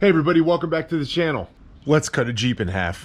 Hey everybody, welcome back to the channel. Let's cut a Jeep in half.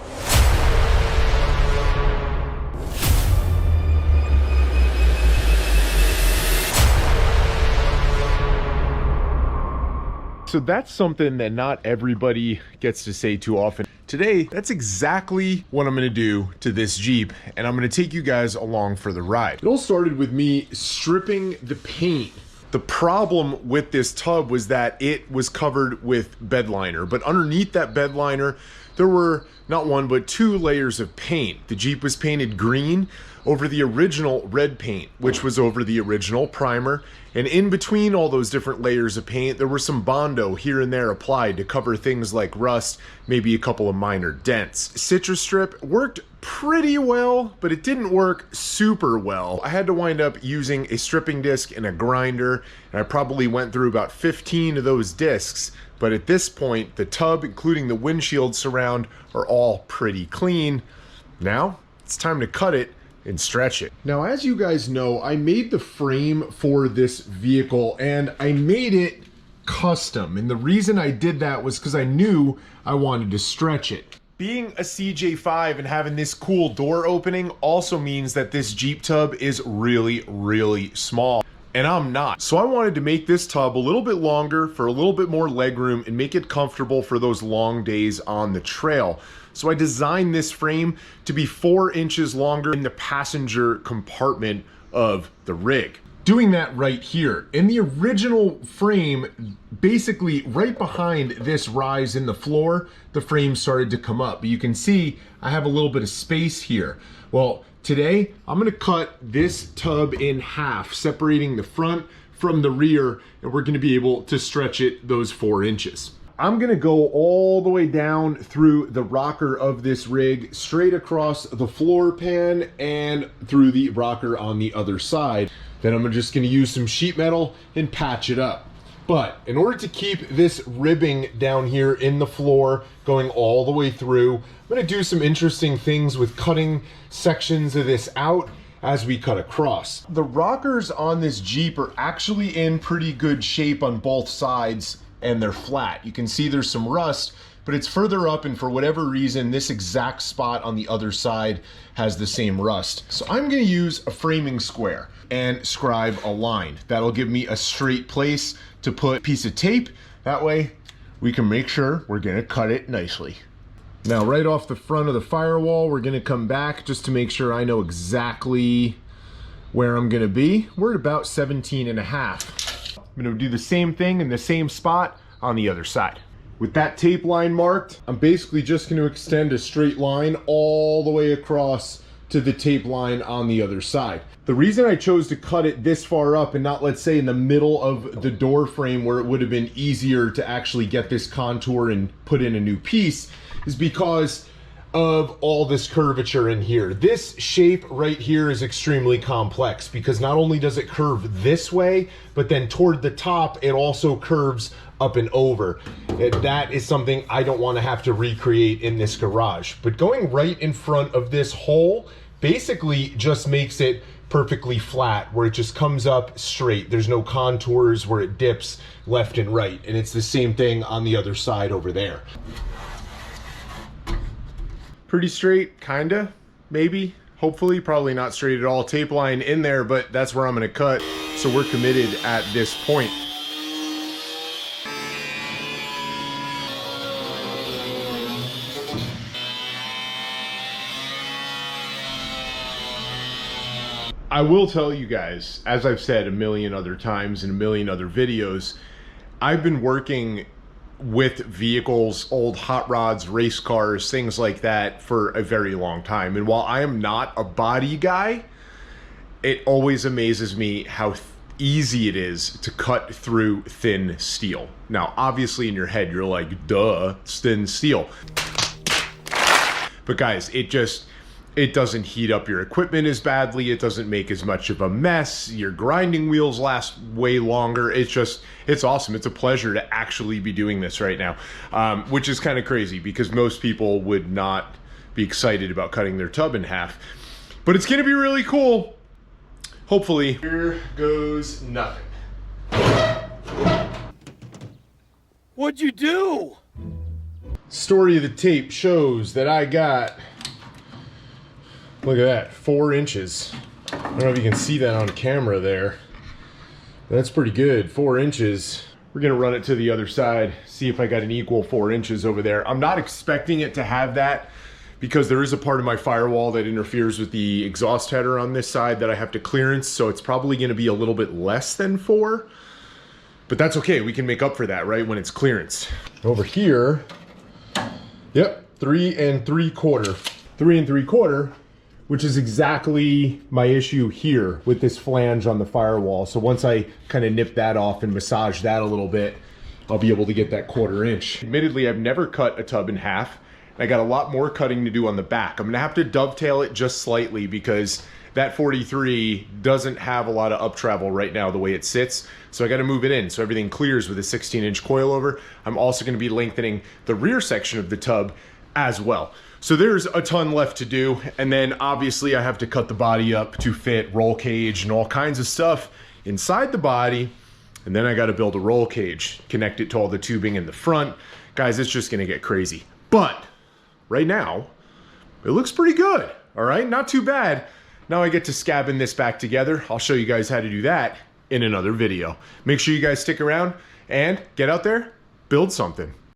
So that's something that not everybody gets to say too often. Today, that's exactly what I'm gonna do to this Jeep, and I'm gonna take you guys along for the ride. It all started with me stripping the paint. The problem with this tub was that it was covered with bed liner, but underneath that bed liner, there were not one, but two layers of paint. The Jeep was painted green over the original red paint, which was over the original primer. And in between all those different layers of paint, there was some Bondo here and there applied to cover things like rust, maybe a couple of minor dents. Citrus strip worked pretty well, but it didn't work super well. I had to wind up using a stripping disc and a grinder, and I probably went through about 15 of those discs. But at this point, the tub, including the windshield surround, are all pretty clean. Now, it's time to cut it and stretch it. Now, as you guys know, I made the frame for this vehicle and I made it custom. And the reason I did that was because I knew I wanted to stretch it. Being a CJ5 and having this cool door opening also means that this Jeep tub is really, really small. And I'm not. So I wanted to make this tub a little bit longer for a little bit more legroom and make it comfortable for those long days on the trail. So I designed this frame to be 4 inches longer in the passenger compartment of the rig. Doing that right here. In the original frame, basically right behind this rise in the floor, the frame started to come up. But you can see I have a little bit of space here. Well, today I'm gonna cut this tub in half, separating the front from the rear, and we're gonna be able to stretch it those 4 inches. I'm gonna go all the way down through the rocker of this rig, straight across the floor pan and through the rocker on the other side. Then I'm just gonna use some sheet metal and patch it up. But in order to keep this ribbing down here in the floor going all the way through, I'm gonna do some interesting things with cutting sections of this out as we cut across. The rockers on this Jeep are actually in pretty good shape on both sides, and they're flat. You can see there's some rust, but it's further up, and for whatever reason, this exact spot on the other side has the same rust. So I'm gonna use a framing square and scribe a line. That'll give me a straight place to put a piece of tape. That way we can make sure we're gonna cut it nicely. Now, right off the front of the firewall, we're gonna come back just to make sure I know exactly where I'm gonna be. We're at about 17.5. I'm gonna do the same thing in the same spot on the other side. With that tape line marked, I'm basically just gonna extend a straight line all the way across to the tape line on the other side. The reason I chose to cut it this far up and not, let's say, in the middle of the door frame where it would have been easier to actually get this contour and put in a new piece is because of all this curvature in here. This shape right here is extremely complex because not only does it curve this way, but then toward the top, it also curves up and over. That is something I don't want to have to recreate in this garage. But going right in front of this hole basically just makes it perfectly flat, where it just comes up straight. There's no contours where it dips left and right. And it's the same thing on the other side over there. Pretty straight, kinda, maybe, hopefully, probably not straight at all. Tape line in there, but that's where I'm gonna cut. So we're committed at this point. I will tell you guys, as I've said a million other times in a million other videos, I've been working with vehicles, old hot rods, race cars, things like that for a very long time. And while I am not a body guy, it always amazes me how easy it is to cut through thin steel. Now, obviously in your head, you're like, duh, it's thin steel. But guys, it doesn't heat up your equipment as badly. It doesn't make as much of a mess. Your grinding wheels last way longer. It's awesome. It's a pleasure to actually be doing this right now, which is kind of crazy because most people would not be excited about cutting their tub in half. But it's gonna be really cool. Hopefully. Here goes nothing. What'd you do? Story of the tape shows that I got, look at that, 4 inches. I don't know if you can see that on camera there. That's pretty good, 4 inches. We're gonna run it to the other side, see if I got an equal 4 inches over there. I'm not expecting it to have that because there is a part of my firewall that interferes with the exhaust header on this side that I have to clearance, so it's probably gonna be a little bit less than 4. But that's okay, we can make up for that, right, when it's clearance. Over here, yep, 3 3/4. 3 3/4, which is exactly my issue here with this flange on the firewall. So once I kind of nip that off and massage that a little bit, I'll be able to get that 1/4 inch. Admittedly, I've never cut a tub in half. I got a lot more cutting to do on the back. I'm gonna have to dovetail it just slightly because that 43 doesn't have a lot of up travel right now the way it sits. So I gotta move it in so everything clears with a 16-inch coilover. I'm also gonna be lengthening the rear section of the tub as well. So there's a ton left to do. And then obviously I have to cut the body up to fit roll cage and all kinds of stuff inside the body. And then I gotta build a roll cage, connect it to all the tubing in the front. Guys, it's just gonna get crazy. But right now, it looks pretty good, all right? Not too bad. Now I get to scabbing this back together. I'll show you guys how to do that in another video. Make sure you guys stick around and get out there, build something.